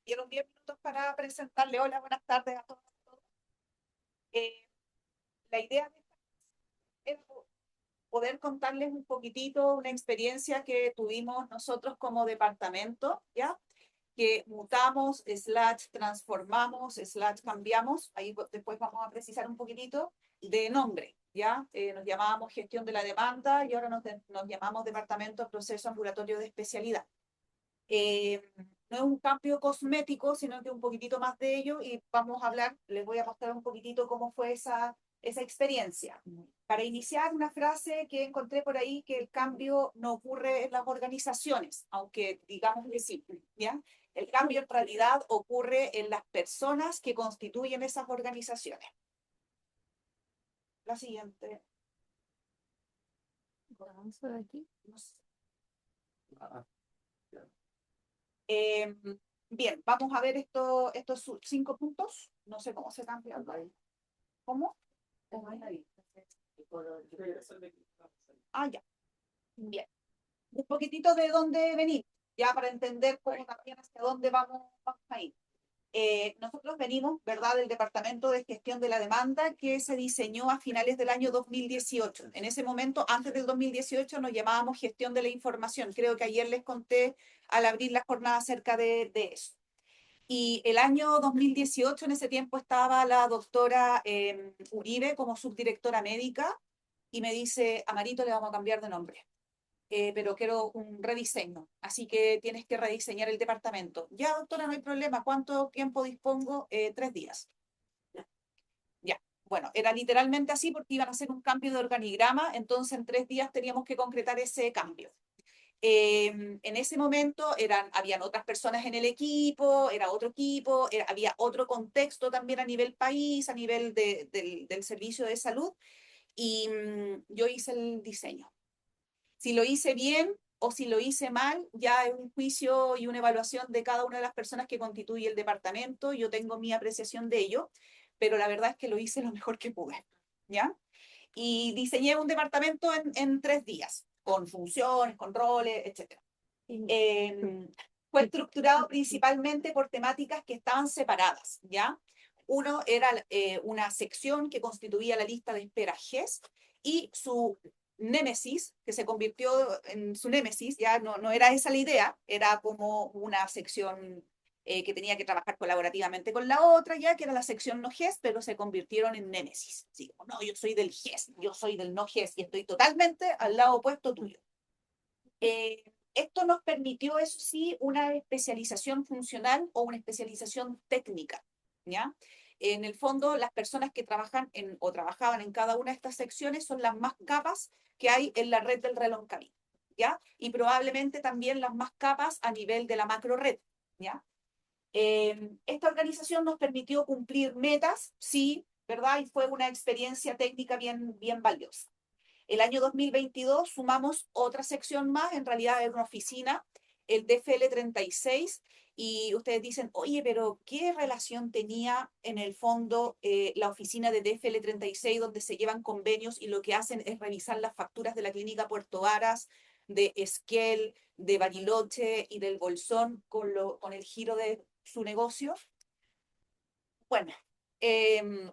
Dieron 10 minutos para presentarle. Hola, buenas tardes a todos. Eh, la idea de esta es poder contarles un poquitito una experiencia que tuvimos nosotros como departamento, ¿ya? Que mutamos, slash transformamos, slash cambiamos. Ahí después vamos a precisar un poquitito de nombre, ¿ya? Nos llamábamos gestión de la demanda y ahora nos llamamos departamento de proceso ambulatorio de especialidad. No es un cambio cosmético, sino que un poquitito más de ello y vamos a hablar, les voy a mostrar un poquitito cómo fue esa experiencia. Para iniciar una frase que encontré por ahí, que el cambio no ocurre en las organizaciones, aunque digamos que sí, ¿ya? El cambio en realidad ocurre en las personas que constituyen esas organizaciones. La siguiente. Avanzo de aquí. No sé. Eh, bien, vamos a ver estos 5 puntos. No sé cómo se cambia. ¿Cómo? Ah, ya. Bien. Un poquitito de dónde venir, ya para entender cómo también hacia dónde vamos a ir. Nosotros venimos, ¿verdad?, del Departamento de Gestión de la Demanda que se diseñó a finales del año 2018. En ese momento, antes del 2018, nos llamábamos Gestión de la Información. Creo que ayer les conté al abrir la jornada acerca de eso. Y el año 2018, en ese tiempo, estaba la doctora Uribe como subdirectora médica y me dice, Amarito, le vamos a cambiar de nombre. Pero quiero un rediseño, así que tienes que rediseñar el departamento. Ya, doctora, no hay problema. ¿Cuánto tiempo dispongo? 3 días. Ya. Bueno, era literalmente así porque iban a hacer un cambio de organigrama, entonces en 3 días teníamos que concretar ese cambio. En ese momento habían otras personas en el equipo, era otro equipo, había otro contexto también a nivel país, a nivel del servicio de salud, y yo hice el diseño. Si lo hice bien o si lo hice mal, ya es un juicio y una evaluación de cada una de las personas que constituye el departamento. Yo tengo mi apreciación de ello, pero la verdad es que lo hice lo mejor que pude, ¿ya? Y diseñé un departamento en 3 días, con funciones, con roles, etc. Fue estructurado principalmente por temáticas que estaban separadas, ¿ya? Uno era una sección que constituía la lista de espera GES y su némesis, que se convirtió en su némesis, ya no era esa la idea, era como una sección que tenía que trabajar colaborativamente con la otra, ya que era la sección no GES, pero se convirtieron en némesis. Sí, no, yo soy del GES, yo soy del no GES y estoy totalmente al lado opuesto tuyo. Esto nos permitió, eso sí, una especialización funcional o una especialización técnica, ¿ya? En el fondo, las personas que trabajan o trabajaban en cada una de estas secciones son las más capas que hay en la red del Reloncamino, ¿ya? Y probablemente también las más capas a nivel de la macro red, ¿ya? Esta organización nos permitió cumplir metas, sí, ¿verdad? Y fue una experiencia técnica bien valiosa. El año 2022 sumamos otra sección más, en realidad era una oficina, el DFL 36, y ustedes dicen, oye, pero ¿qué relación tenía en el fondo la oficina de DFL 36 donde se llevan convenios y lo que hacen es revisar las facturas de la clínica Puerto Varas, de Esquel, de Bariloche y del Bolsón con el giro de su negocio? Bueno, eh,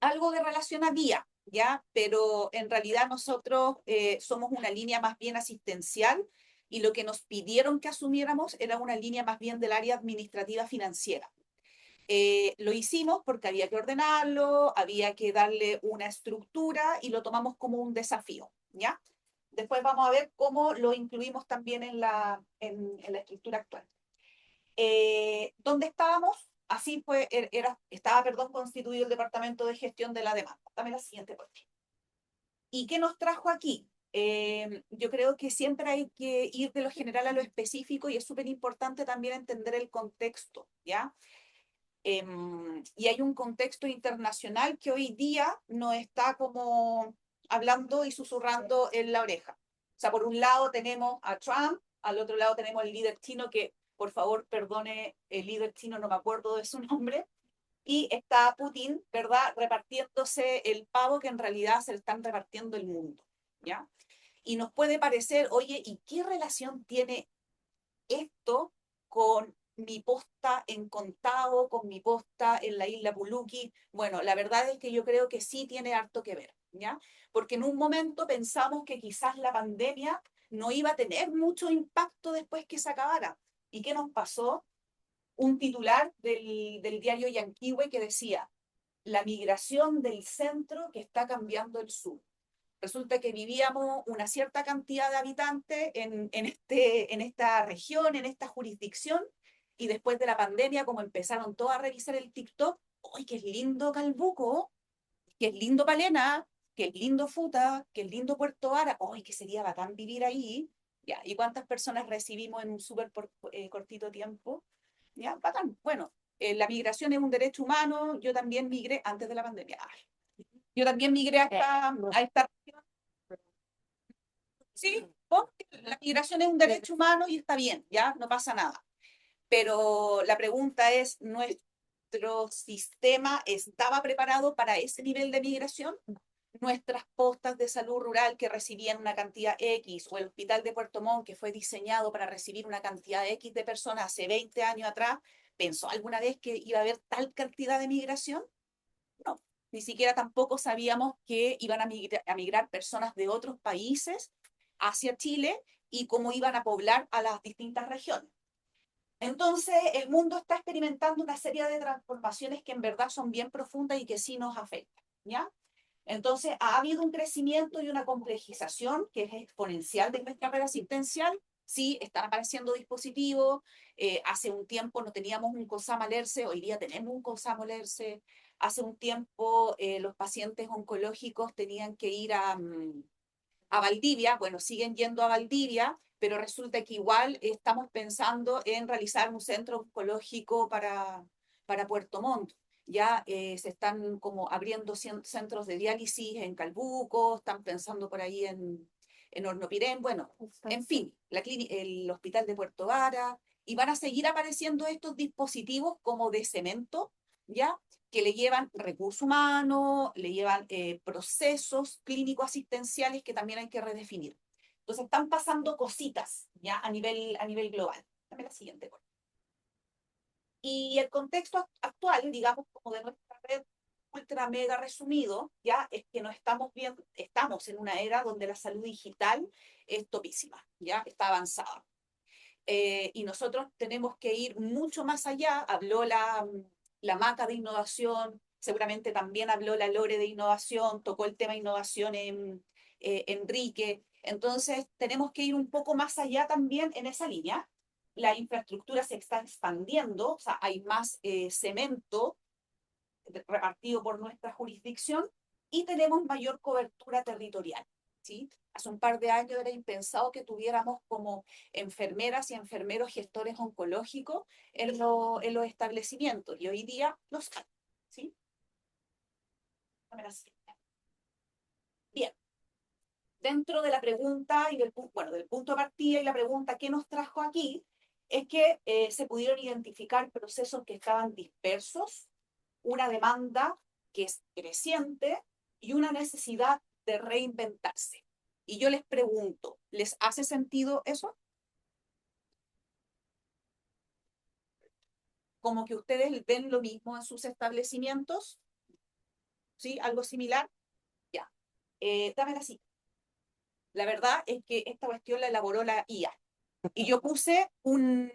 algo de relación había, ¿ya? Pero en realidad nosotros somos una línea más bien asistencial y lo que nos pidieron que asumiéramos era una línea más bien del área administrativa financiera. Lo hicimos porque había que ordenarlo, había que darle una estructura y lo tomamos como un desafío, ¿ya? Después vamos a ver cómo lo incluimos también en la estructura actual. ¿Dónde estábamos? Así fue, estaba, perdón, constituido el Departamento de Gestión de la Demanda. Dame la siguiente, por favor. ¿Y qué nos trajo aquí? Yo creo que siempre hay que ir de lo general a lo específico y es súper importante también entender el contexto, ¿ya? Y hay un contexto internacional que hoy día nos está como hablando y susurrando en la oreja. O sea, por un lado tenemos a Trump, al otro lado tenemos al líder chino que, por favor, perdone, el líder chino, no me acuerdo de su nombre, y está Putin, ¿verdad?, repartiéndose el pavo que en realidad se le están repartiendo el mundo, ¿ya? Y nos puede parecer, oye, ¿y qué relación tiene esto con mi posta en Contao con mi posta en la isla Puluki. Bueno, la verdad es que yo creo que sí tiene harto que ver, ¿ya? Porque en un momento pensamos que quizás la pandemia no iba a tener mucho impacto después que se acabara. ¿Y qué nos pasó? Un titular del diario Yanquihue que decía, la migración del centro que está cambiando el sur. Resulta que vivíamos una cierta cantidad de habitantes en esta región, en esta jurisdicción, y después de la pandemia, como empezaron todos a revisar el TikTok, ¡ay, qué lindo Calbuco! ¡Qué lindo Palena! ¡Qué lindo Futa! ¡Qué lindo Puerto Vara! ¡Ay, que sería bacán vivir ahí! Ya, ¿y cuántas personas recibimos en un súper cortito tiempo? Ya, bacán. Bueno, la migración es un derecho humano. Yo también migré antes de la pandemia. Ay, yo también migré a esta región. Sí, porque la migración es un derecho humano y está bien, ya, no pasa nada. Pero la pregunta es, ¿nuestro sistema estaba preparado para ese nivel de migración? Nuestras postas de salud rural que recibían una cantidad X o el hospital de Puerto Montt que fue diseñado para recibir una cantidad X de personas hace 20 años atrás, ¿pensó alguna vez que iba a haber tal cantidad de migración? No, ni siquiera tampoco sabíamos que iban a migrar personas de otros países hacia Chile y cómo iban a poblar a las distintas regiones. Entonces, el mundo está experimentando una serie de transformaciones que en verdad son bien profundas y que sí nos afectan, ¿ya? Entonces, ha habido un crecimiento y una complejización que es exponencial de nuestra red asistencial. Sí, están apareciendo dispositivos. Hace un tiempo no teníamos un COSAM Alerce, hoy día tenemos un COSAM Alerce. Hace un tiempo los pacientes oncológicos tenían que ir a Valdivia, bueno, siguen yendo a Valdivia, pero resulta que igual estamos pensando en realizar un centro oncológico para Puerto Montt. Ya se están como abriendo centros de diálisis en Calbuco, están pensando por ahí en Hornopirén, bueno, en fin, el hospital de Puerto Vara, y van a seguir apareciendo estos dispositivos como de cemento, ¿ya? Que le llevan recursos humanos, le llevan procesos clínicos asistenciales que también hay que redefinir. Entonces están pasando cositas ya a nivel global. Dame la siguiente. Por favor. Y el contexto actual, digamos, como de nuestra red ultra mega resumido, ya es que no estamos bien, estamos en una era donde la salud digital es topísima, ya está avanzada. Y nosotros tenemos que ir mucho más allá. Habló la Maca de innovación, seguramente también habló la Lore de innovación, tocó el tema innovación en Enrique. Entonces, tenemos que ir un poco más allá también en esa línea. La infraestructura se está expandiendo, o sea, hay más cemento repartido por nuestra jurisdicción y tenemos mayor cobertura territorial, ¿sí? Hace un par de años era impensado que tuviéramos como enfermeras y enfermeros gestores oncológicos en los establecimientos y hoy día los hay, ¿sí? Bien, dentro de la pregunta y bueno, del punto de partida y la pregunta ¿qué nos trajo aquí? Es que se pudieron identificar procesos que estaban dispersos, una demanda que es creciente y una necesidad de reinventarse. Y yo les pregunto, ¿les hace sentido eso? Como que ustedes ven lo mismo en sus establecimientos, ¿sí? Algo similar. Ya. Dame así. La verdad es que esta cuestión la elaboró la IA. Y yo puse un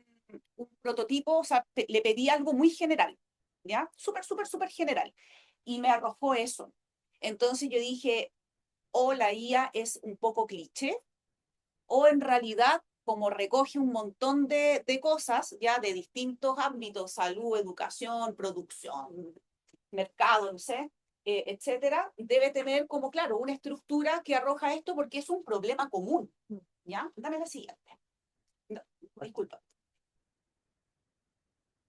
prototipo, o sea, le pedí algo muy general, ¿ya? Súper, súper, súper general. Y me arrojó eso. Entonces yo dije, o la IA es un poco cliché, o en realidad, como recoge un montón de cosas, ya de distintos ámbitos, salud, educación, producción, mercado, no sé, etcétera, debe tener como, claro, una estructura que arroja esto porque es un problema común, ¿ya? Dame la siguiente. No, disculpa.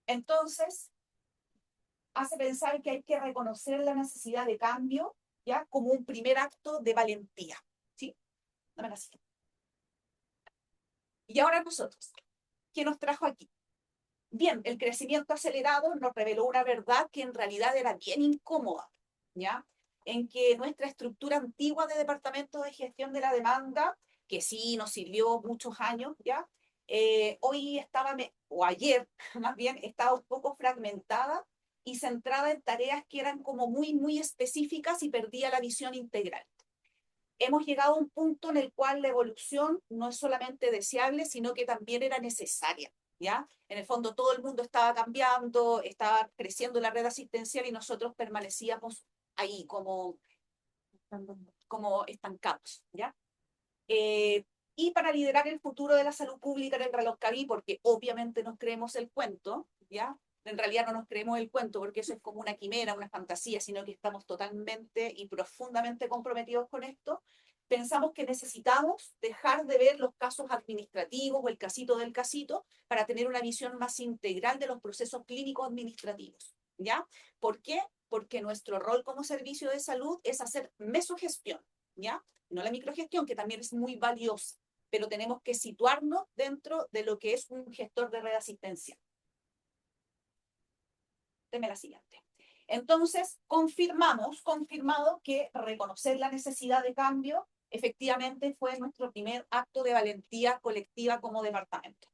Entonces, hace pensar que hay que reconocer la necesidad de cambio, ¿ya? Como un primer acto de valentía, ¿sí? Dame la siguiente. Y ahora nosotros, ¿qué nos trajo aquí? Bien, el crecimiento acelerado nos reveló una verdad que en realidad era bien incómoda, ¿ya? En que nuestra estructura antigua de departamento de gestión de la demanda, que sí nos sirvió muchos años, ¿ya? hoy estaba, o ayer más bien, estaba un poco fragmentada y centrada en tareas que eran como muy, muy específicas y perdía la visión integral. Hemos llegado a un punto en el cual la evolución no es solamente deseable, sino que también era necesaria, ¿ya? En el fondo todo el mundo estaba cambiando, estaba creciendo la red asistencial y nosotros permanecíamos ahí como estancados, ¿ya? Eh, y para liderar el futuro de la salud pública en el reloj Caví, porque obviamente nos creemos el cuento, ¿ya? En realidad no nos creemos el cuento porque eso es como una quimera, una fantasía, sino que estamos totalmente y profundamente comprometidos con esto. Pensamos que necesitamos dejar de ver los casos administrativos o el casito del casito para tener una visión más integral de los procesos clínicos administrativos, ¿ya? ¿Por qué? Porque nuestro rol como servicio de salud es hacer mesogestión, ¿ya? No la microgestión, que también es muy valiosa, pero tenemos que situarnos dentro de lo que es un gestor de red asistencial. Deme la siguiente. Entonces, confirmado que reconocer la necesidad de cambio efectivamente fue nuestro primer acto de valentía colectiva como departamento.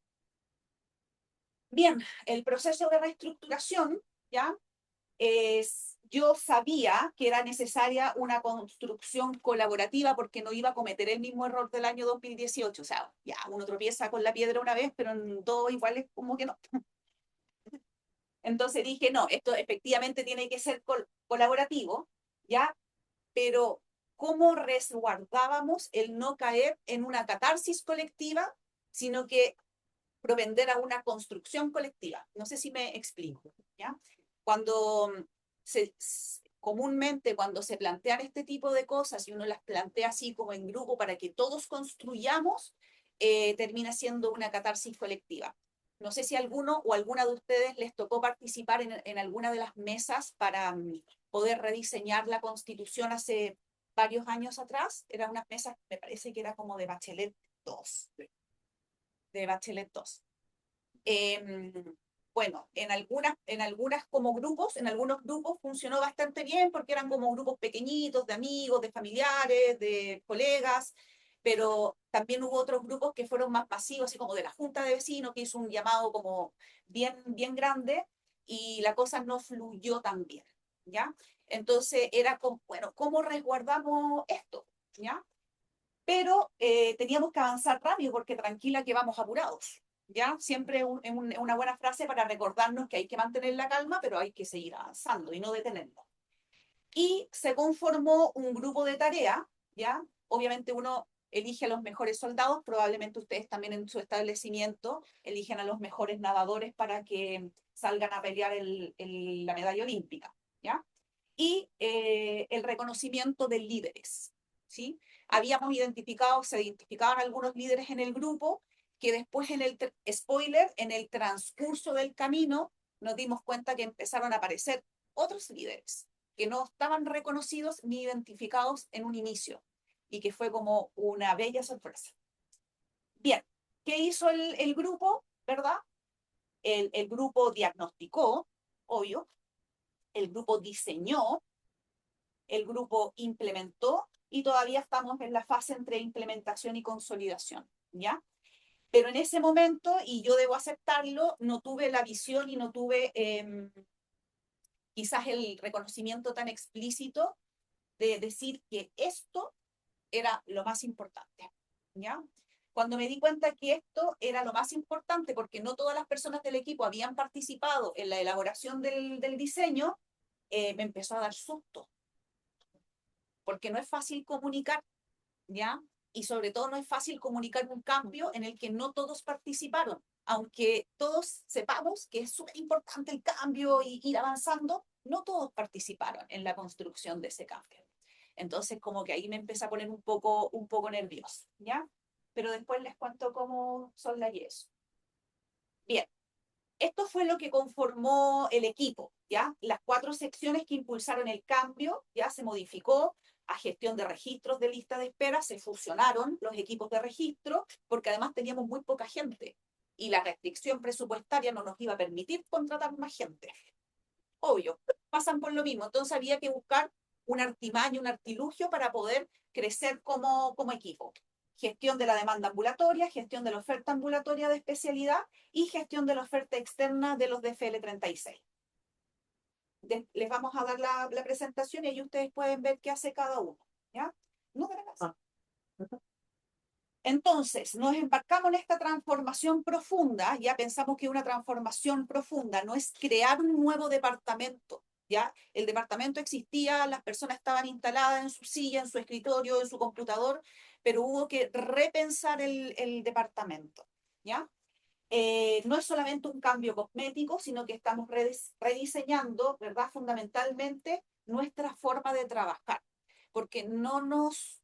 Bien, el proceso de reestructuración, ¿ya? Yo sabía que era necesaria una construcción colaborativa porque no iba a cometer el mismo error del año 2018. O sea, ya uno tropieza con la piedra una vez, pero en todo igual es como que no. Entonces dije, no, esto efectivamente tiene que ser colaborativo, ¿ya? Pero ¿cómo resguardábamos el no caer en una catarsis colectiva, sino que propender a una construcción colectiva? No sé si me explico, ¿ya? Cuando comúnmente cuando se plantean este tipo de cosas y uno las plantea así como en grupo para que todos construyamos, termina siendo una catarsis colectiva. No sé si alguno o alguna de ustedes les tocó participar en alguna de las mesas para poder rediseñar la Constitución hace varios años atrás. Eran unas mesas, me parece que era como de Bachelet 2, de Bachelet 2. Eh, bueno, en algunas como grupos, en algunos grupos funcionó bastante bien porque eran como grupos pequeñitos de amigos, de familiares, de colegas, pero también hubo otros grupos que fueron más masivos, así como de la Junta de Vecinos, que hizo un llamado como bien, bien grande y la cosa no fluyó tan bien, ¿ya? Entonces era como, bueno, ¿cómo resguardamos esto? ¿Ya? Pero teníamos que avanzar rápido porque tranquila que vamos apurados. ¿Ya? Siempre una buena frase para recordarnos que hay que mantener la calma, pero hay que seguir avanzando y no detenernos. Y se conformó un grupo de tarea, ¿ya? Obviamente uno elige a los mejores soldados, probablemente ustedes también en su establecimiento eligen a los mejores nadadores para que salgan a pelear la medalla olímpica, ¿ya? Y el reconocimiento de líderes, ¿sí? Se identificaban algunos líderes en el grupo que después en el transcurso del camino nos dimos cuenta que empezaron a aparecer otros líderes que no estaban reconocidos ni identificados en un inicio y que fue como una bella sorpresa. Bien, ¿qué hizo el grupo, verdad? El grupo diagnosticó, obvio, el grupo diseñó, el grupo implementó y todavía estamos en la fase entre implementación y consolidación, ¿ya? Pero en ese momento, y yo debo aceptarlo, no tuve la visión y no tuve quizás el reconocimiento tan explícito de decir que esto era lo más importante, ¿ya? Cuando me di cuenta que esto era lo más importante, porque no todas las personas del equipo habían participado en la elaboración del diseño, me empezó a dar susto, porque no es fácil comunicar, ¿ya? Y sobre todo no es fácil comunicar un cambio en el que no todos participaron. Aunque todos sepamos que es súper importante el cambio y ir avanzando, no todos participaron en la construcción de ese cambio. Entonces, como que ahí me empecé a poner un poco nervioso, ¿ya? Pero después les cuento cómo son las y eso. Bien, esto fue lo que conformó el equipo, ¿ya? Las 4 secciones que impulsaron el cambio, ya se modificó a gestión de registros de lista de espera, se fusionaron los equipos de registro, porque además teníamos muy poca gente y la restricción presupuestaria no nos iba a permitir contratar más gente. Obvio, pasan por lo mismo, entonces había que buscar un artimaño, un artilugio para poder crecer como equipo. gestión de la demanda ambulatoria, gestión de la oferta ambulatoria de especialidad y gestión de la oferta externa de los DFL 36. Les vamos a dar la presentación y ahí ustedes pueden ver qué hace cada uno, ¿ya? No de la casa. Entonces, nos embarcamos en esta transformación profunda, ya pensamos que una transformación profunda no es crear un nuevo departamento, ¿ya? El departamento existía, las personas estaban instaladas en su silla, en su escritorio, en su computador, pero hubo que repensar el departamento, ¿ya? No es solamente un cambio cosmético, sino que estamos rediseñando, ¿verdad? Fundamentalmente nuestra forma de trabajar, porque no nos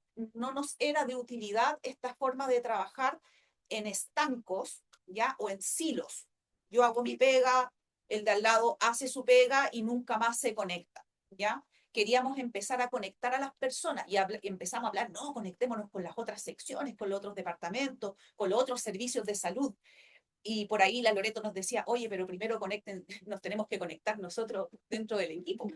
era de utilidad esta forma de trabajar en estancos, ¿ya? O en silos. Yo hago mi pega, el de al lado hace su pega y nunca más se conecta, ¿ya? Queríamos empezar a conectar a las personas y empezamos a hablar, no, conectémonos con las otras secciones, con los otros departamentos, con los otros servicios de salud. Y por ahí la Loreto nos decía, oye, pero primero conecten, nos tenemos que conectar nosotros dentro del equipo.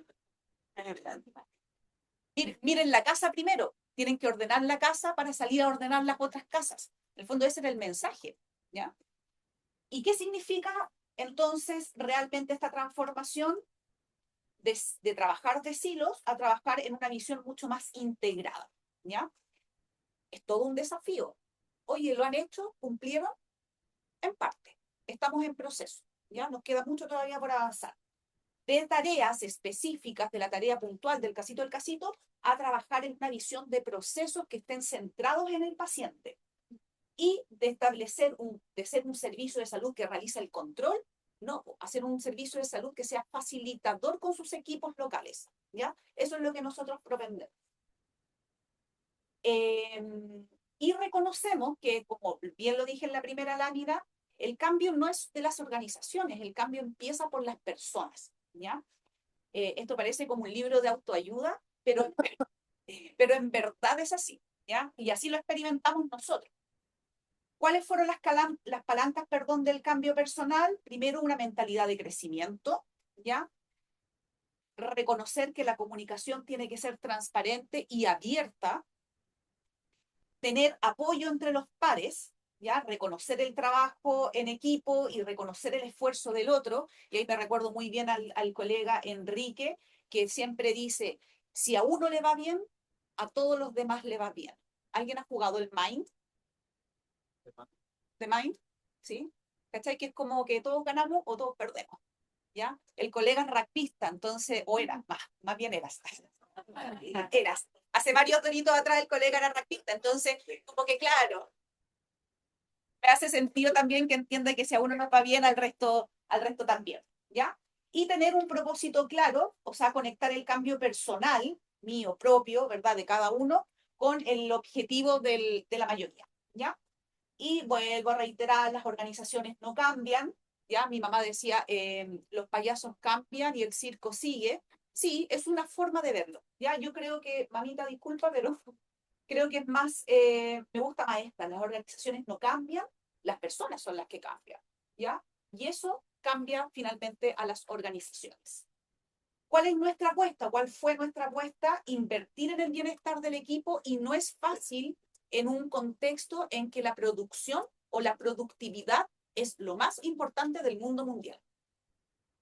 Miren la casa primero, tienen que ordenar la casa para salir a ordenar las otras casas. En el fondo ese era el mensaje, ¿ya? ¿Y qué significa entonces realmente esta transformación de trabajar de silos a trabajar en una visión mucho más integrada, ¿ya? Es todo un desafío. Oye, ¿lo han hecho? ¿Cumplieron? En parte. Estamos en proceso, ¿ya? Nos queda mucho todavía por avanzar. De tareas específicas, de la tarea puntual del casito, a trabajar en una visión de procesos que estén centrados en el paciente y de establecer de ser un servicio de salud que realiza el control, no, hacer un servicio de salud que sea facilitador con sus equipos locales, ¿ya? Eso es lo que nosotros propendemos. Y reconocemos que, como bien lo dije en la primera lámina, el cambio no es de las organizaciones, el cambio empieza por las personas, ¿ya? Esto parece como un libro de autoayuda, pero en verdad es así, ¿ya? Y así lo experimentamos nosotros. ¿Cuáles fueron las palancas, perdón, del cambio personal? Primero, una mentalidad de crecimiento, ¿ya? Reconocer que la comunicación tiene que ser transparente y abierta, tener apoyo entre los pares, ¿ya? Reconocer el trabajo en equipo y reconocer el esfuerzo del otro. Y ahí me recuerdo muy bien al colega Enrique, que siempre dice, si a uno le va bien, a todos los demás le va bien. ¿Alguien ha jugado el Mind? ¿De Mind? ¿Sí? ¿Cachai? Que es como que todos ganamos o todos perdemos, ¿ya? El colega es rugbyista, entonces, o era, más bien eras. Hace varios doritos atrás el colega era rugbyista, entonces, como que claro, me hace sentido también que entienda que si a uno nos va bien, al resto también, ¿ya? Y tener un propósito claro, o sea, conectar el cambio personal, mío propio, ¿verdad?, de cada uno, con el objetivo de la mayoría, ¿ya? Y vuelvo a reiterar, las organizaciones no cambian, ¿ya? Mi mamá decía, los payasos cambian y el circo sigue. Sí, es una forma de verlo, ¿ya? Yo creo que, mamita, disculpa, pero creo que es más, me gusta más esta, las organizaciones no cambian, las personas son las que cambian, ¿ya? Y eso cambia finalmente a las organizaciones. ¿Cuál es nuestra apuesta? ¿Cuál fue nuestra apuesta? Invertir en el bienestar del equipo y no es fácil en un contexto en que la producción o la productividad es lo más importante del mundo mundial,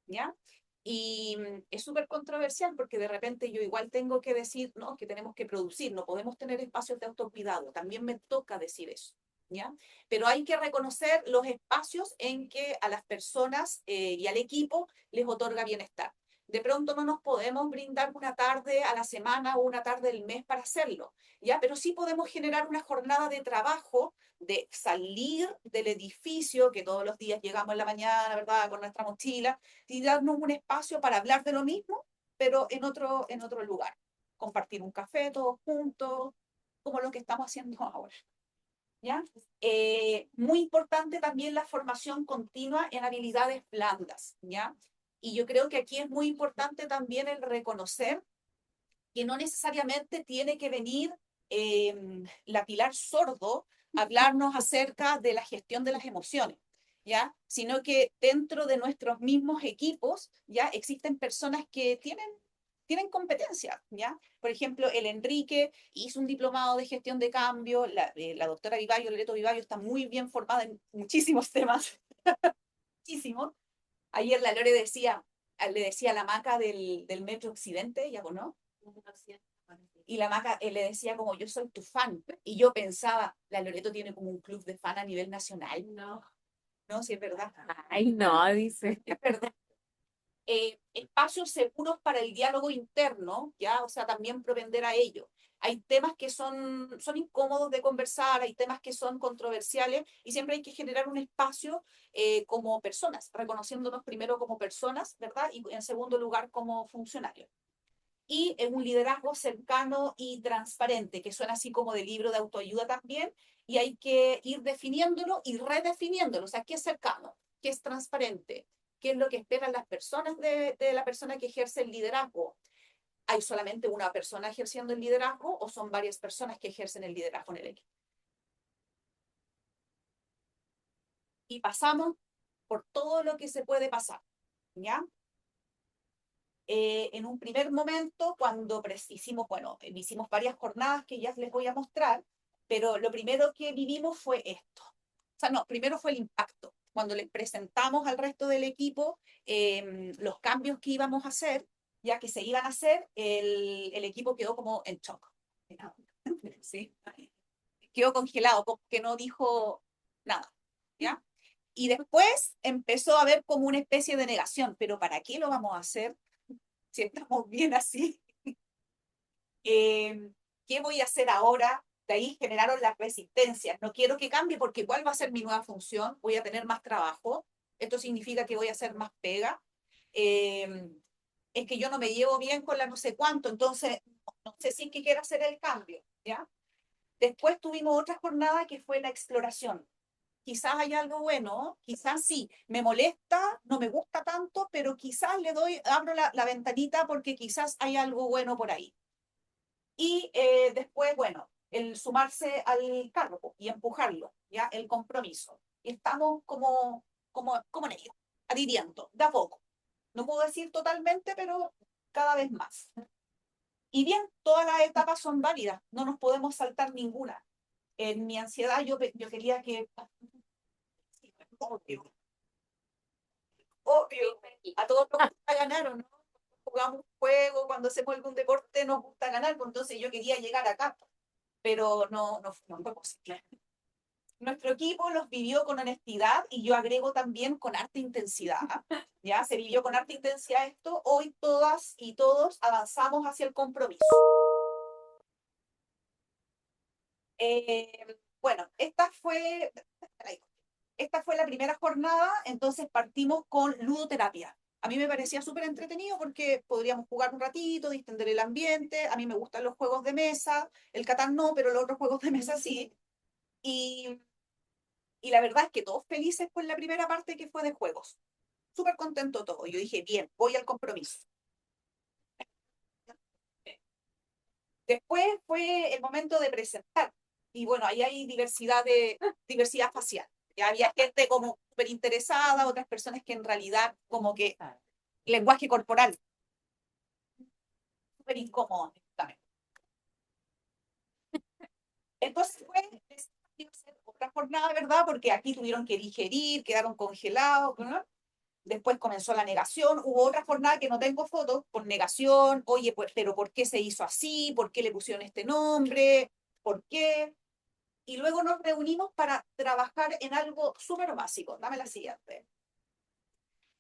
¿ya? Y es súper controversial porque de repente yo igual tengo que decir, no, que tenemos que producir, no podemos tener espacios de autocuidado, también me toca decir eso, ¿ya? Pero hay que reconocer los espacios en que a las personas y al equipo les otorga bienestar. De pronto no nos podemos brindar una tarde a la semana o una tarde del mes para hacerlo, ¿ya? Pero sí podemos generar una jornada de trabajo, de salir del edificio, que todos los días llegamos en la mañana, ¿verdad?, con nuestra mochila, y darnos un espacio para hablar de lo mismo, pero en otro lugar. Compartir un café todos juntos, como lo que estamos haciendo ahora, ¿ya? Muy importante también la formación continua en habilidades blandas, ¿ya? Y yo creo que aquí es muy importante también el reconocer que no necesariamente tiene que venir la Pilar Sordo a hablarnos acerca de la gestión de las emociones, ¿ya? Sino que dentro de nuestros mismos equipos, ¿ya? Existen personas que tienen tienen competencia, ¿ya? Por ejemplo, el Enrique hizo un diplomado de gestión de cambio, la doctora Vivayo, Loreto Vivayo, está muy bien formada en muchísimos temas, muchísimos. Ayer la Lore decía, le decía a la Maca del Metro Occidente, ¿ya no? Y la Maca le decía como, yo soy tu fan. Y yo pensaba, la Loreto tiene como un club de fan a nivel nacional. No, no, sí es verdad. Ay, no, dice. Es verdad. Espacios seguros para el diálogo interno, ¿ya? O sea, también propender a ello. Hay temas que son incómodos de conversar, hay temas que son controversiales y siempre hay que generar un espacio como personas, reconociéndonos primero como personas, ¿verdad? Y en segundo lugar como funcionarios. Y un liderazgo cercano y transparente, que suena así como de libro de autoayuda también, y hay que ir definiéndolo y redefiniéndolo. O sea, ¿qué es cercano? ¿Qué es transparente? ¿Qué es lo que esperan las personas de la persona que ejerce el liderazgo? ¿Hay solamente una persona ejerciendo el liderazgo o son varias personas que ejercen el liderazgo en el equipo? Y pasamos por todo lo que se puede pasar, ¿ya? En un primer momento, cuando hicimos, bueno, hicimos varias jornadas que ya les voy a mostrar, pero lo primero que vivimos fue esto. O sea, no, primero fue el impacto. Cuando les presentamos al resto del equipo los cambios que íbamos a hacer, ya que se iban a hacer, el equipo quedó como en shock. ¿Sí? Quedó congelado, como que no dijo nada, ¿ya? Y después empezó a haber como una especie de negación, pero ¿para qué lo vamos a hacer si estamos bien así? ¿Qué voy a hacer ahora? De ahí generaron las resistencias. No quiero que cambie porque ¿cuál va a ser mi nueva función? Voy a tener más trabajo. Esto significa que voy a hacer más pega. Eh, es que yo no me llevo bien con la no sé cuánto, entonces no sé si es que quiero hacer el cambio, ¿ya? Después tuvimos otra jornada que fue la exploración. Quizás hay algo bueno, quizás sí, me molesta, no me gusta tanto, pero quizás le doy, abro la ventanita porque quizás hay algo bueno por ahí. Y después, bueno, el sumarse al cargo y empujarlo, ¿ya? El compromiso. Y estamos como en ello, adhiriendo, de a poco. No puedo decir totalmente, pero cada vez más. Y bien, todas las etapas son válidas, no nos podemos saltar ninguna. En mi ansiedad yo quería que... Obvio, obvio, a todos nos gusta ganar o no. Jugamos un juego, cuando hacemos algún deporte nos gusta ganar, pues entonces yo quería llegar acá, pero no fue posible. Nuestro equipo los vivió con honestidad y yo agrego también con harta intensidad. Ya se vivió con harta intensidad esto. Hoy todas y todos avanzamos hacia el compromiso. Bueno, esta fue la primera jornada, entonces partimos con ludoterapia. A mí me parecía súper entretenido porque podríamos jugar un ratito, distender el ambiente. A mí me gustan los juegos de mesa, el Catán no, pero los otros juegos de mesa sí. Y Y la verdad es que todos felices con la primera parte que fue de juegos. Súper contento todo. Yo dije, bien, voy al compromiso. Después fue el momento de presentar. Y bueno, ahí hay diversidad facial. Ya había gente como súper interesada, otras personas que en realidad como que lenguaje corporal, súper incómodo también. Entonces fue otra jornada, ¿verdad? Porque aquí tuvieron que digerir, quedaron congelados, ¿no? Después comenzó la negación, hubo otra jornada que no tengo fotos, por negación, oye, pues, pero ¿por qué se hizo así? ¿Por qué le pusieron este nombre? ¿Por qué? Y luego nos reunimos para trabajar en algo súper básico. Dame la siguiente.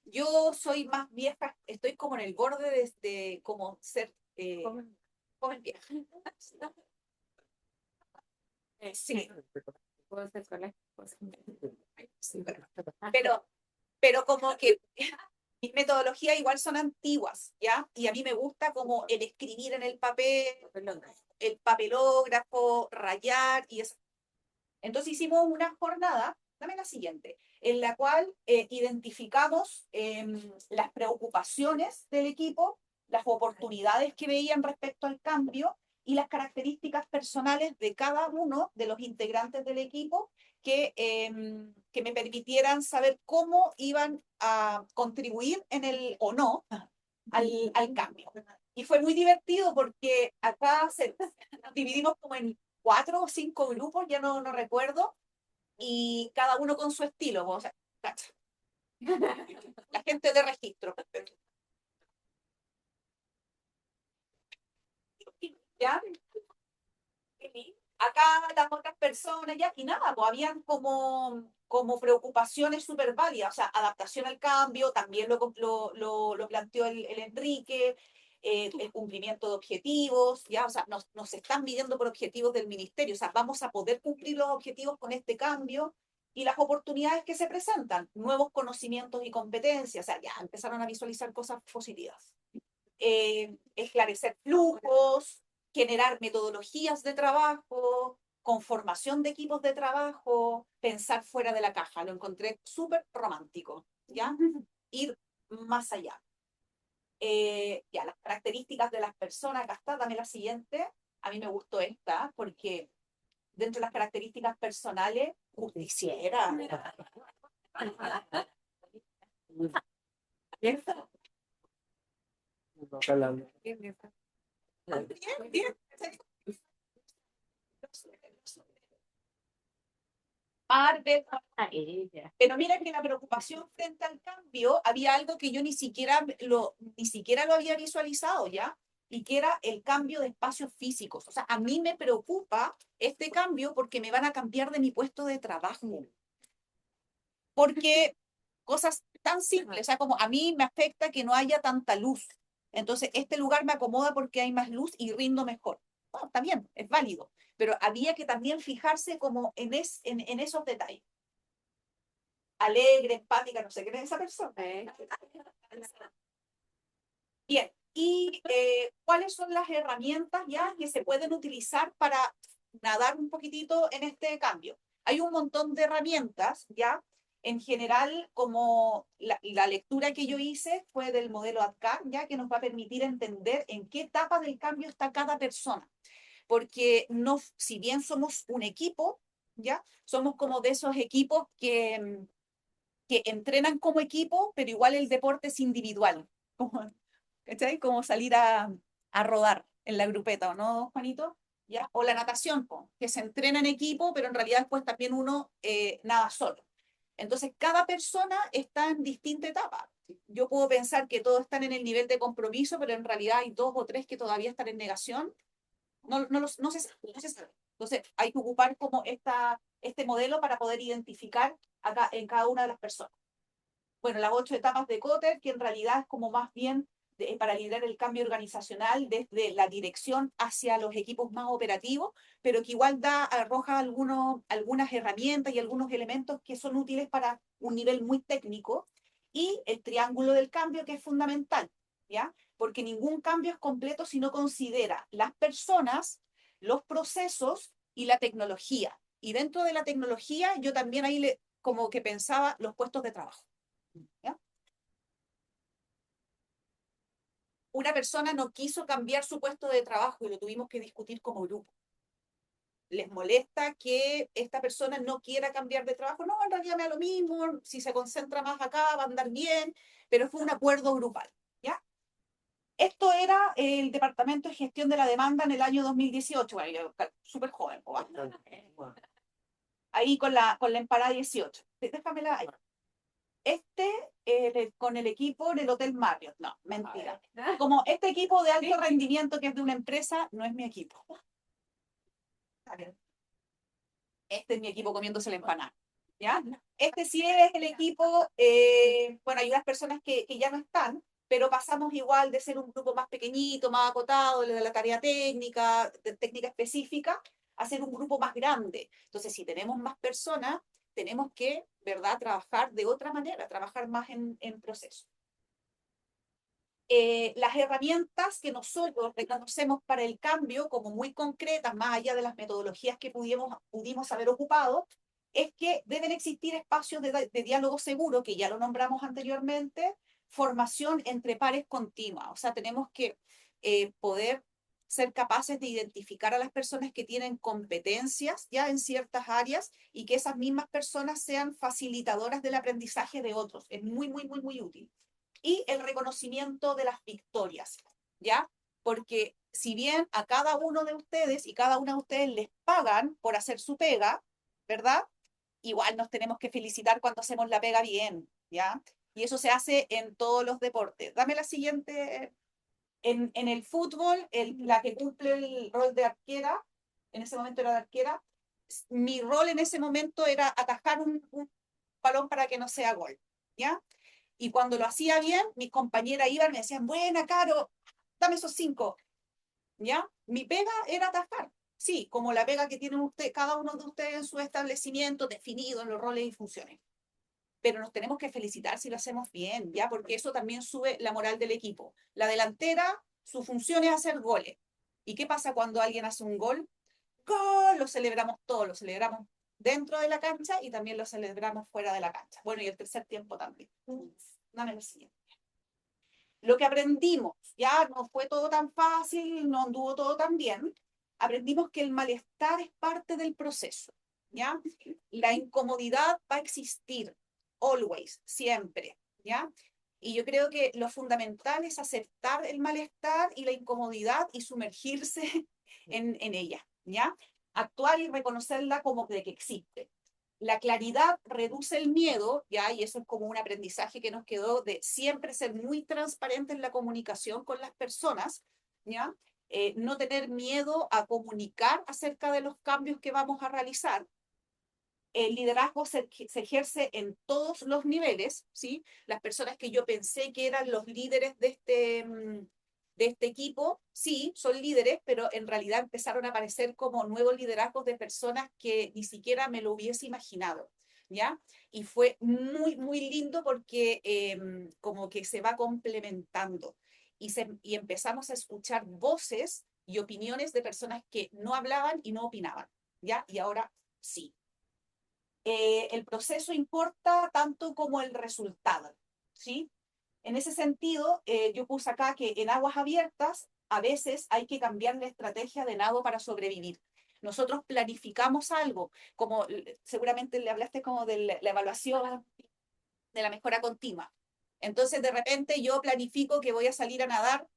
Yo soy más vieja, estoy como en el borde de como ser joven vieja. Sí, sí, pero como que mis metodologías igual son antiguas, ¿ya? Y a mí me gusta como el escribir en el papel, el papelógrafo, rayar y eso. Entonces hicimos una jornada, dame la siguiente, en la cual identificamos las preocupaciones del equipo, las oportunidades que veían respecto al cambio y las características personales de cada uno de los integrantes del equipo que me permitieran saber cómo iban a contribuir en el o no al cambio. Y fue muy divertido porque acá nos dividimos como en 4 o 5 grupos, ya no recuerdo, y cada uno con su estilo, o sea, cacha. La gente de registro. ¿Ya? Acá las otras personas ya, y nada, pues habían como preocupaciones súper válidas, o sea, adaptación al cambio, también lo planteó el Enrique, el cumplimiento de objetivos, ya, o sea, nos están midiendo por objetivos del ministerio, o sea, vamos a poder cumplir los objetivos con este cambio y las oportunidades que se presentan, nuevos conocimientos y competencias, o sea, ya empezaron a visualizar cosas positivas. Esclarecer flujos, generar metodologías de trabajo, conformación de equipos de trabajo, pensar fuera de la caja. Lo encontré súper romántico, ¿ya? Ir más allá. Ya, las características de las personas, acá está, dame la siguiente. A mí me gustó esta porque dentro de las características personales, justiciera. Bien, bien. Marvel. Pero mira que la preocupación frente al cambio, había algo que yo ni siquiera lo había visualizado ya, y que era el cambio de espacios físicos. O sea, a mí me preocupa este cambio porque me van a cambiar de mi puesto de trabajo. Porque cosas tan simples, o sea, como a mí me afecta que no haya tanta luz. Entonces, este lugar me acomoda porque hay más luz y rindo mejor. Bueno, está bien, es válido, pero había que también fijarse como en esos detalles. Alegre, empática, no sé qué es esa persona. Bien, y ¿cuáles son las herramientas ya que se pueden utilizar para nadar un poquitito en este cambio? Hay un montón de herramientas, ya. En general, como la lectura que yo hice fue del modelo ADCAR, ya que nos va a permitir entender en qué etapa del cambio está cada persona. Porque no, si bien somos un equipo, ya, somos como de esos equipos que entrenan como equipo, pero igual el deporte es individual. Como, ¿cachai? Como salir a rodar en la grupeta, ¿o no, Juanito? ¿Ya? O la natación, po, que se entrena en equipo, pero en realidad después también uno nada solo. Entonces, cada persona está en distinta etapa. Yo puedo pensar que todos están en el nivel de compromiso, pero en realidad hay 2 o 3 que todavía están en negación. No se sabe. Entonces, hay que ocupar como este modelo para poder identificar acá en cada una de las personas. Bueno, las 8 etapas de Kotter, que en realidad es como más bien para liderar el cambio organizacional desde la dirección hacia los equipos más operativos, pero que igual arroja algunas herramientas y algunos elementos que son útiles para un nivel muy técnico, y el triángulo del cambio, que es fundamental, ¿ya? Porque ningún cambio es completo si no considera las personas, los procesos y la tecnología. Y dentro de la tecnología, yo también ahí como que pensaba los puestos de trabajo. ¿Ya? Una persona no quiso cambiar su puesto de trabajo y lo tuvimos que discutir como grupo. ¿Les molesta que esta persona no quiera cambiar de trabajo? No, en realidad me da lo mismo, si se concentra más acá va a andar bien, pero fue un acuerdo grupal, ¿ya? Esto era el Departamento de Gestión de la Demanda en el año 2018, bueno, yo súper joven, ahí con la empanada 18. Déjamela ahí. Con el equipo en el Hotel Marriott. No, mentira. Como este equipo de alto rendimiento que es de una empresa, no es mi equipo. Este es mi equipo comiéndose la empanada. ¿Ya? Este sí es el equipo, bueno, hay unas personas que ya no están, pero pasamos igual de ser un grupo más pequeñito, más acotado, de la tarea técnica, de técnica específica, a ser un grupo más grande. Entonces, si tenemos más personas, tenemos que, ¿verdad?, trabajar de otra manera, trabajar más en proceso. Las herramientas que nosotros reconocemos para el cambio como muy concretas, más allá de las metodologías que pudimos haber ocupado, es que deben existir espacios de diálogo seguro, que ya lo nombramos anteriormente, formación entre pares continua. O sea, tenemos que poder ser capaces de identificar a las personas que tienen competencias ya en ciertas áreas y que esas mismas personas sean facilitadoras del aprendizaje de otros. Es muy, muy, muy, muy útil. Y el reconocimiento de las victorias, ¿ya? porque si bien a cada uno de ustedes y cada una de ustedes les pagan por hacer su pega, ¿verdad? Igual nos tenemos que felicitar cuando hacemos la pega bien, ¿ya? Y eso se hace en todos los deportes. Dame la siguiente. En el fútbol, la que cumple el rol de arquera, en ese momento era de arquera, mi rol en ese momento era atajar un balón para que no sea gol, ¿ya? Y cuando lo hacía bien, mis compañeras iban y me decían, buena, Caro, dame esos 5, ¿ya? Mi pega era atajar, sí, como la pega que tienen usted, cada uno de ustedes en su establecimiento, definido en los roles y funciones. Pero nos tenemos que felicitar si lo hacemos bien, ¿ya? Porque eso también sube la moral del equipo. La delantera, su función es hacer goles. ¿Y qué pasa cuando alguien hace un gol? ¡Gol! Lo celebramos todos, lo celebramos dentro de la cancha y también lo celebramos fuera de la cancha. Bueno, y el tercer tiempo también. Dame lo siguiente. Lo que aprendimos, ya no fue todo tan fácil, no anduvo todo tan bien, aprendimos que el malestar es parte del proceso, ¿ya? La incomodidad va a existir, always, siempre, ¿ya? Y yo creo que lo fundamental es aceptar el malestar y la incomodidad y sumergirse en ella, ¿ya? Actuar y reconocerla como de que existe. La claridad reduce el miedo, ¿ya? Y eso es como un aprendizaje que nos quedó de siempre ser muy transparente en la comunicación con las personas, ¿ya? No tener miedo a comunicar acerca de los cambios que vamos a realizar. El liderazgo se ejerce en todos los niveles, ¿sí? Las personas que yo pensé que eran los líderes de este equipo, sí, son líderes, pero en realidad empezaron a aparecer como nuevos liderazgos de personas que ni siquiera me lo hubiese imaginado, ¿ya? Y fue muy, muy lindo porque como que se va complementando y empezamos a escuchar voces y opiniones de personas que no hablaban y no opinaban, ¿ya? Y ahora sí. El proceso importa tanto como el resultado, ¿sí? En ese sentido, yo puse acá que en aguas abiertas a veces hay que cambiar la estrategia de nado para sobrevivir. Nosotros planificamos algo, como seguramente le hablaste como de la evaluación de la mejora continua. Entonces, de repente yo planifico que voy a salir a nadar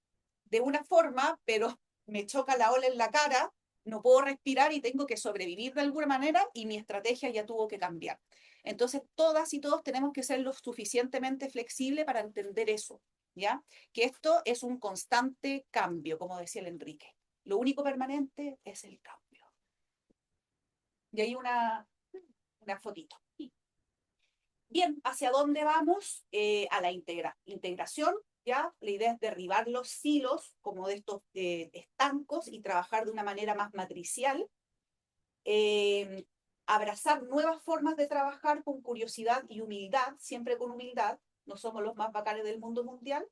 de una forma, pero me choca la ola en la cara, no puedo respirar y tengo que sobrevivir de alguna manera y mi estrategia ya tuvo que cambiar. Entonces, todas y todos tenemos que ser lo suficientemente flexibles para entender eso, ¿ya? Que esto es un constante cambio, como decía el Enrique. Lo único permanente es el cambio. Y ahí una fotito. Bien, ¿hacia dónde vamos? A la integración, ¿ya? La idea es derribar los silos como de estos estancos y trabajar de una manera más matricial. Eh, Abrazar nuevas formas de trabajar con curiosidad y humildad, siempre con humildad. No somos los más bacanes del mundo mundial.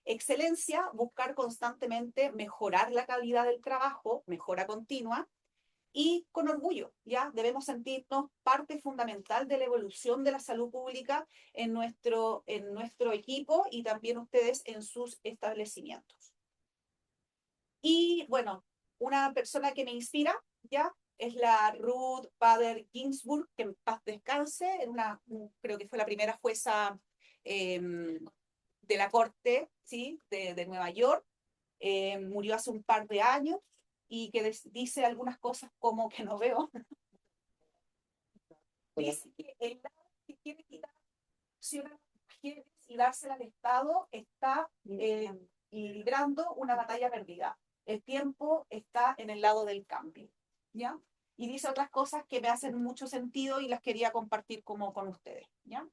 Excelencia, buscar constantemente mejorar la calidad del trabajo, mejora continua y con orgullo, ¿ya? Debemos sentirnos parte fundamental de la evolución de la salud pública en nuestro equipo y también ustedes en sus establecimientos. Y bueno, una persona que me inspira, ¿ya? Es la Ruth Bader Ginsburg, que en paz descanse, creo que fue la primera jueza de la Corte, ¿sí? de Nueva York. Murió hace un par de años y que dice algunas cosas como que no veo. Dice que el lado que quiere quitar a las mujeres y dársela al Estado está librando una batalla perdida. El tiempo está en el lado del cambio, ¿ya? Y dice otras cosas que me hacen mucho sentido y las quería compartir como con ustedes, ¿ya?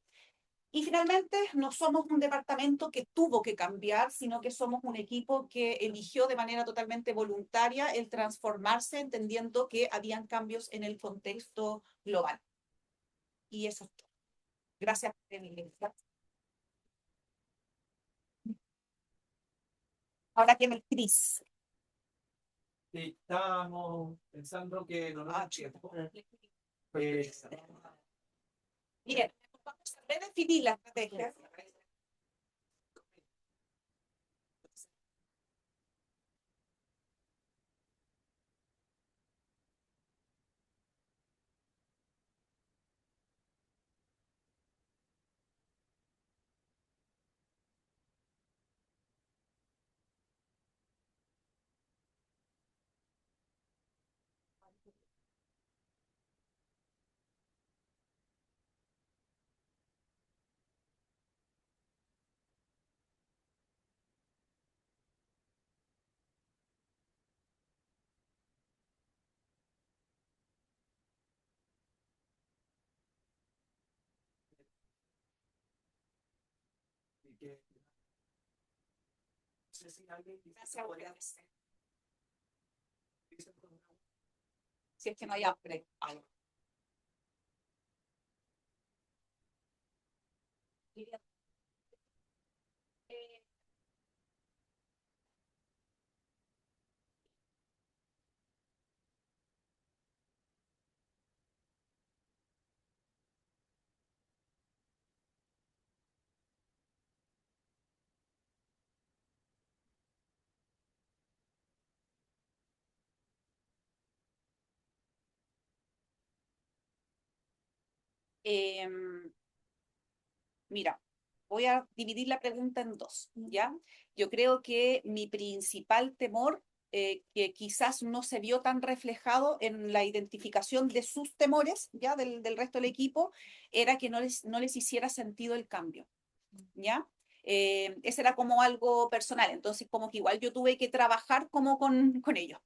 Y finalmente, no somos un departamento que tuvo que cambiar, sino que somos un equipo que eligió de manera totalmente voluntaria el transformarse, entendiendo que habían cambios en el contexto global. Y eso es todo. Gracias. Ahora tiene el Cris. Sí, estábamos pensando que no nos da tiempo. Eh, Miren, vamos a redefinir la estrategia. que no sé si alguien Gracias, podría gracias. decir con una- Si es que no hay hambre. Ay. Eh, em, Mira, voy a dividir la pregunta en dos, ¿ya? Yo creo que mi principal temor, que quizás no se vio tan reflejado en la identificación de sus temores, ¿ya? Del resto del equipo, era que no les hiciera sentido el cambio, ¿ya? Ese era como algo personal, entonces como que igual yo tuve que trabajar como con ellos.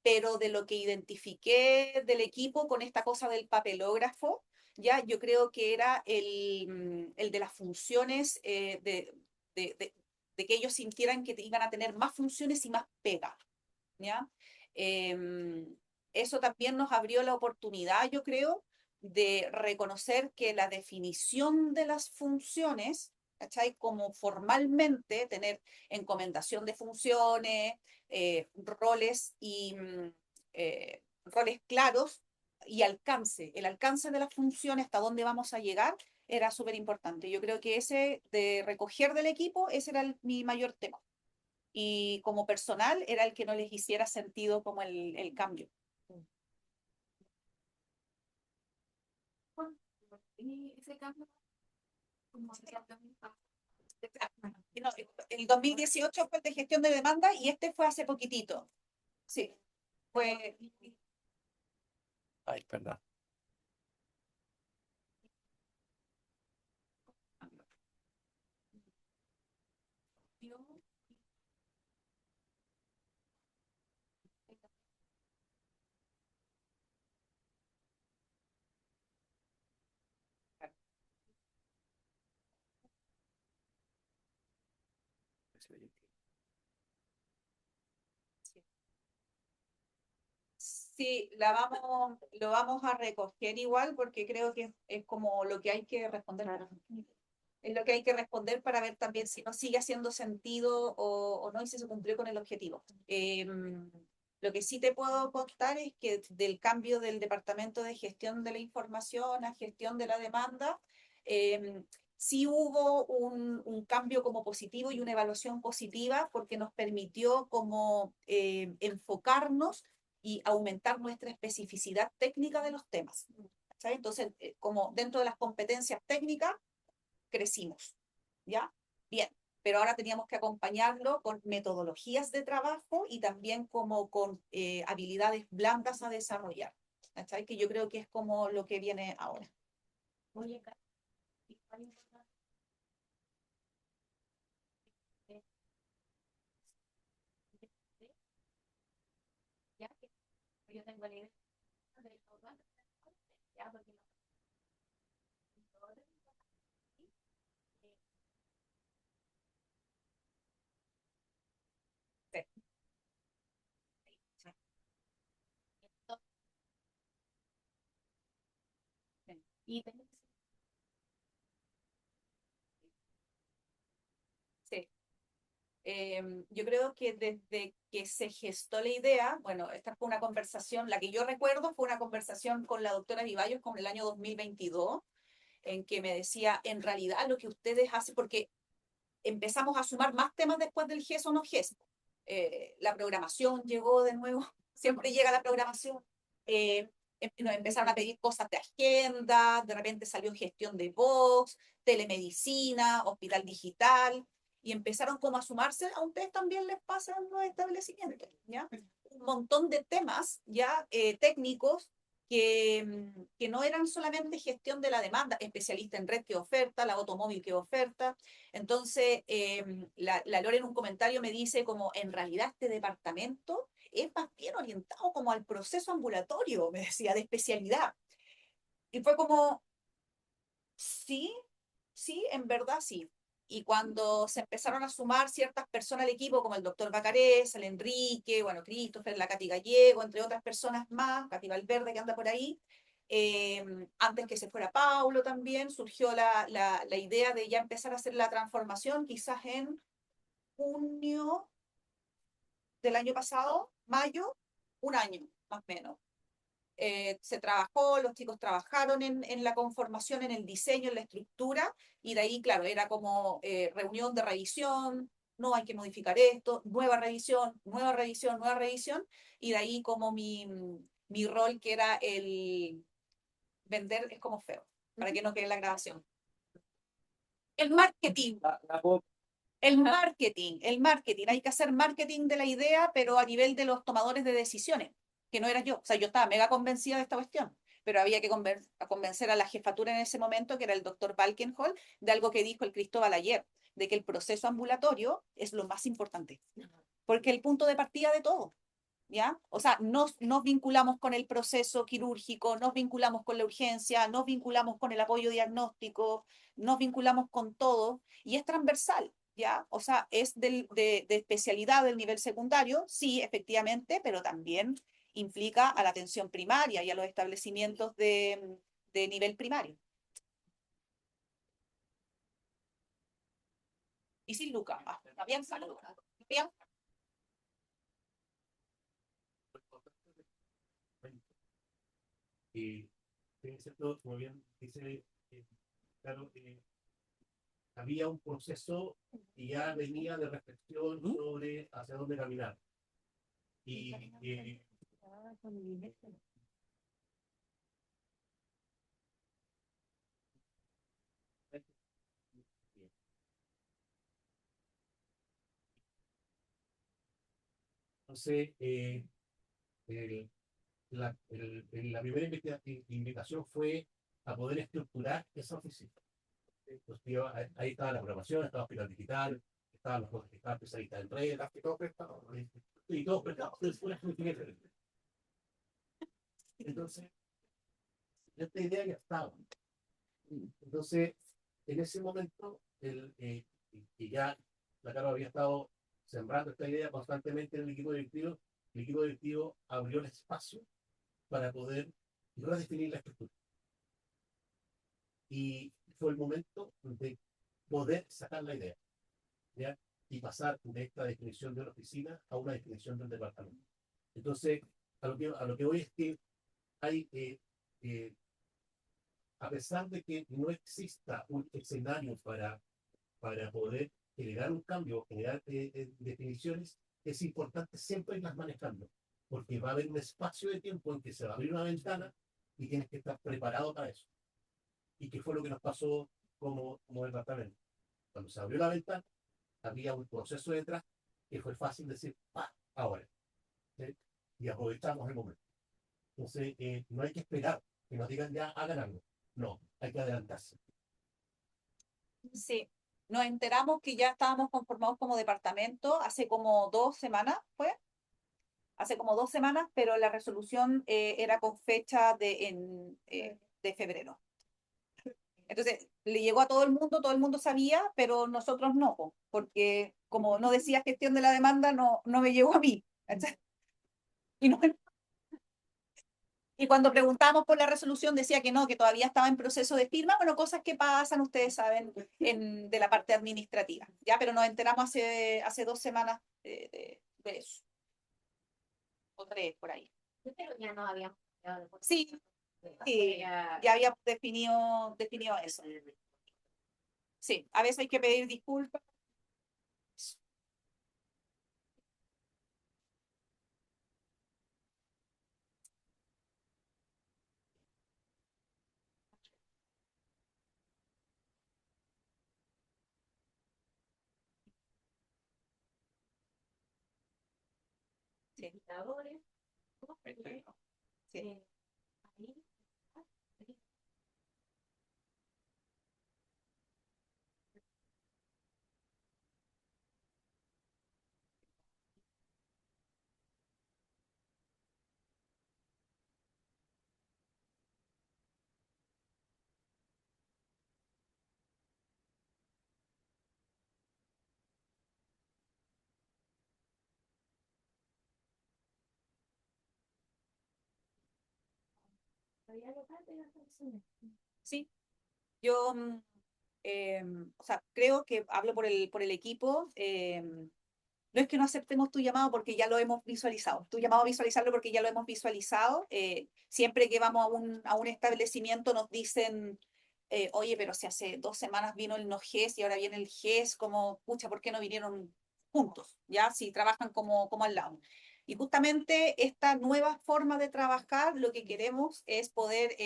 Pero de lo que identifiqué del equipo con esta cosa del papelógrafo, ya yo creo que era el de las funciones, de que ellos sintieran que iban a tener más funciones y más pega, ¿ya? Eso también nos abrió la oportunidad, yo creo, de reconocer que la definición de las funciones, ¿cachai? Como formalmente tener encomendación de funciones, roles y roles claros y alcance. El alcance de las funciones, hasta dónde vamos a llegar, era súper importante. Yo creo que ese de recoger del equipo, ese era mi mayor tema. Y como personal era el que no les hiciera sentido como el cambio. Y ese cambio, como decía también, No, el 2018 fue el de gestión de demanda y este fue hace poquitito. Sí, fue Ay, perdón. sí, lo vamos a recoger igual porque creo que es como lo que hay que responder. Es lo que hay que responder para ver también si nos sigue haciendo sentido o no y si se cumplió con el objetivo. Lo que sí te puedo contar es que del cambio del Departamento de Gestión de la Información a Gestión de la Demanda, sí hubo un cambio como positivo y una evaluación positiva porque nos permitió como enfocarnos y aumentar nuestra especificidad técnica de los temas. ¿Sabes? Entonces, como dentro de las competencias técnicas, crecimos, ¿ya? Bien, pero ahora teníamos que acompañarlo con metodologías de trabajo y también como con habilidades blandas a desarrollar, ¿cachai? Que yo creo que es como lo que viene ahora. oye, igual importante, eh, ya que yo tengo la idea de todo, ya porque Sí, sí, y tengo que sí. Yo creo que desde que se gestó la idea, bueno, esta fue una conversación, la que yo recuerdo fue una conversación con la doctora Vivallos con el año 2022, en que me decía, en realidad lo que ustedes hacen, porque empezamos a sumar más temas después del GES o no GES. La programación llegó de nuevo, siempre llega la programación. Eh, Nos empezaron a pedir cosas de agenda, de repente salió gestión de Vox, telemedicina, hospital digital, y empezaron como a sumarse, a ustedes también les pasa en los establecimientos, ¿ya? Un montón de temas ya técnicos que no eran solamente gestión de la demanda, especialista en red que oferta, la automóvil que oferta, entonces, la Lore en un comentario me dice como, en realidad este departamento es más bien orientado como al proceso ambulatorio, me decía, de especialidad. Y fue como, sí, sí, en verdad sí. Y cuando se empezaron a sumar ciertas personas al equipo, como el doctor Bacarés, el Enrique, bueno, Christopher, la Katy Gallego, entre otras personas más, Katy Valverde que anda por ahí, antes que se fuera Paulo también, surgió la idea de ya empezar a hacer la transformación, quizás en junio del año pasado, mayo, un año más o menos. Se trabajó, los chicos trabajaron en la conformación, en el diseño, en la estructura, y de ahí, claro, era como reunión de revisión, no hay que modificar esto, nueva revisión, nueva revisión, nueva revisión, y de ahí como mi rol que era el vender es como feo, para que no quede la grabación. El marketing. El marketing, hay que hacer marketing de la idea, pero a nivel de los tomadores de decisiones, que no era yo. O sea, yo estaba mega convencida de esta cuestión, pero había que convencer a la jefatura en ese momento, que era el doctor Balkenhol, de algo que dijo el Cristóbal ayer, de que el proceso ambulatorio es lo más importante, porque es el punto de partida de todo. ¿Ya? O sea, nos vinculamos con el proceso quirúrgico, nos vinculamos con la urgencia, nos vinculamos con el apoyo diagnóstico, nos vinculamos con todo y es transversal, ¿ya? O sea, es de especialidad del nivel secundario, sí, efectivamente, pero también implica a la atención primaria y a los establecimientos de nivel primario. Y sin Lucas, bien, salud. Bien. Y es cierto, como bien dice, claro, había un proceso que ya venía de reflexión sobre hacia dónde caminar. Y entonces, la primera invitación fue a poder estructurar esa oficina. Entonces, ahí estaba la programación, estaba Hospital Digital, estaban los cosas que estaban especialistas en redes, y todos prestados. Y todos prestados. Entonces, esta idea ya estaba. Entonces, en ese momento, y ya la Caro había estado sembrando esta idea constantemente en el equipo directivo abrió el espacio para poder redefinir la estructura. Y fue el momento de poder sacar la idea, ¿ya? Y pasar de esta definición de una oficina a una definición del departamento. Entonces, a lo que voy es que hay, a pesar de que no exista un escenario para poder generar un cambio, generar definiciones, es importante siempre irlas manejando, porque va a haber un espacio de tiempo en que se va a abrir una ventana y tienes que estar preparado para eso. ¿Y qué fue lo que nos pasó como departamento? Cuando se abrió la ventana, había un proceso detrás que fue fácil decir, ahora, ¿sí? Y aprovechamos el momento. Entonces, no hay que esperar que nos digan ya hagan algo. No, hay que adelantarse. Sí, nos enteramos que ya estábamos conformados como departamento hace como 2 semanas, ¿fue? Hace como 2 semanas, pero la resolución era con fecha de febrero. Entonces, le llegó a todo el mundo sabía, pero nosotros no, porque como no decía gestión de la demanda, no me llegó a mí. ¿Cachai? Y, no, y cuando preguntamos por la resolución decía que no, que todavía estaba en proceso de firma, bueno, cosas que pasan, ustedes saben, de la parte administrativa, ¿ya? Pero nos enteramos hace 2 semanas de eso, o 3 por ahí. Pero ya no habíamos quedado de acuerdo. Sí, sí, ya había definido eso. Sí, a veces hay que pedir disculpas. Sí, Indicadores, sí. ahí, responsabilidad local de las personas. Sí, yo, o sea, creo que hablo por el equipo. No es que no aceptemos tu llamado porque ya lo hemos visualizado. Tu llamado a visualizarlo porque ya lo hemos visualizado. Siempre que vamos a un establecimiento nos dicen, oye, pero si hace 2 semanas vino el no GES y ahora viene el GES, como, pucha, ¿por qué no vinieron juntos? ¿Ya? Si trabajan como al lado. Y justamente esta nueva forma de trabajar, lo que queremos es poder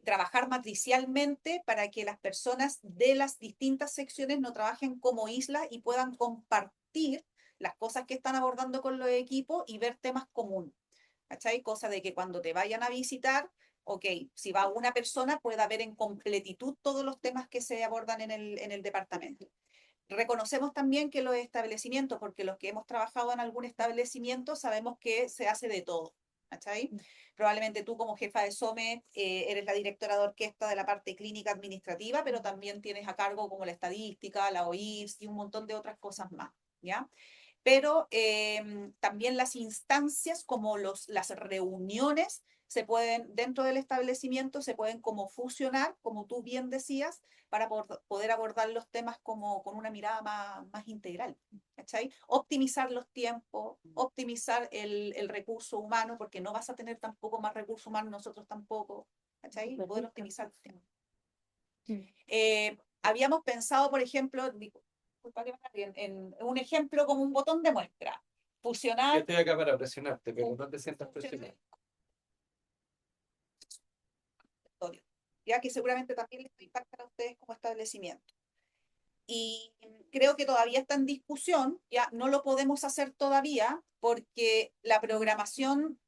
trabajar matricialmente para que las personas de las distintas secciones no trabajen como isla y puedan compartir las cosas que están abordando con los equipos y ver temas comunes. ¿Cachai? Cosa de que cuando te vayan a visitar, ok, si va una persona, pueda ver en completitud todos los temas que se abordan en el departamento. Reconocemos también que los establecimientos, porque los que hemos trabajado en algún establecimiento, sabemos que se hace de todo. ¿Cachai? Probablemente tú como jefa de SOME eres la directora de orquesta de la parte clínica administrativa, pero también tienes a cargo como la estadística, la OIRS y un montón de otras cosas más, ¿ya? Pero también las instancias como las reuniones se pueden, dentro del establecimiento, se pueden como fusionar, como tú bien decías, para poder abordar los temas como con una mirada más integral, ¿cachai? Optimizar los tiempos, optimizar el recurso humano, porque no vas a tener tampoco más recurso humano, nosotros tampoco, ¿cachai? Poder optimizar los tiempos. Habíamos pensado, por ejemplo, disculpa que me cambie, en un ejemplo como un botón de muestra, Yo fusionar, estoy acá para presionarte, pero no te sientas presionado. ya que seguramente también les impacta a ustedes como establecimiento. Y creo que todavía está en discusión, ya no lo podemos hacer todavía porque la programación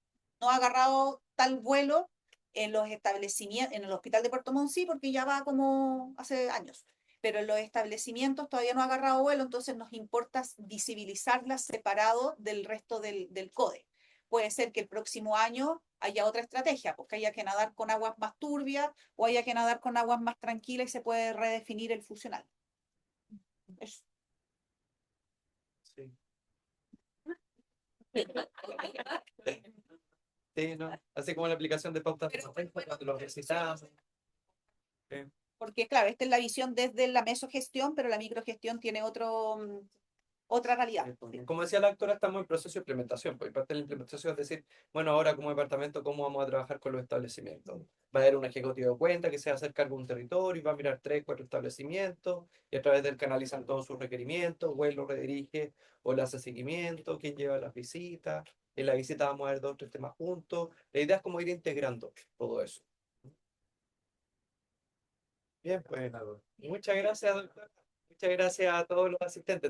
no ha agarrado tal vuelo en los establecimientos, en el Hospital de Puerto Montt sí, porque ya va como hace años, pero en los establecimientos todavía no ha agarrado vuelo, entonces nos importa visibilizarlas separado del resto del CODE. Puede ser que el próximo año haya otra estrategia, porque haya que nadar con aguas más turbias o haya que nadar con aguas más tranquilas y se puede redefinir el funcional. Eso. Sí. Sí, ¿no? Así como la aplicación de pautas de cuando lo necesitamos. Sí. Porque, claro, esta es la visión desde la mesogestión, pero la microgestión tiene otra realidad. Como decía la doctora, estamos en proceso de implementación. Pues parte de la implementación es decir, bueno, ahora como departamento, ¿cómo vamos a trabajar con los establecimientos? Va a haber un ejecutivo de cuenta que se va a hacer cargo de un territorio y va a mirar 3, 4 establecimientos y a través del canalizan todos sus requerimientos, o él lo redirige o le hace seguimiento, quién lleva las visitas. En la visita vamos a ver 2 o 3 temas juntos. La idea es como ir integrando todo eso. Bien, pues muchas gracias, doctora. Muchas gracias a todos los asistentes.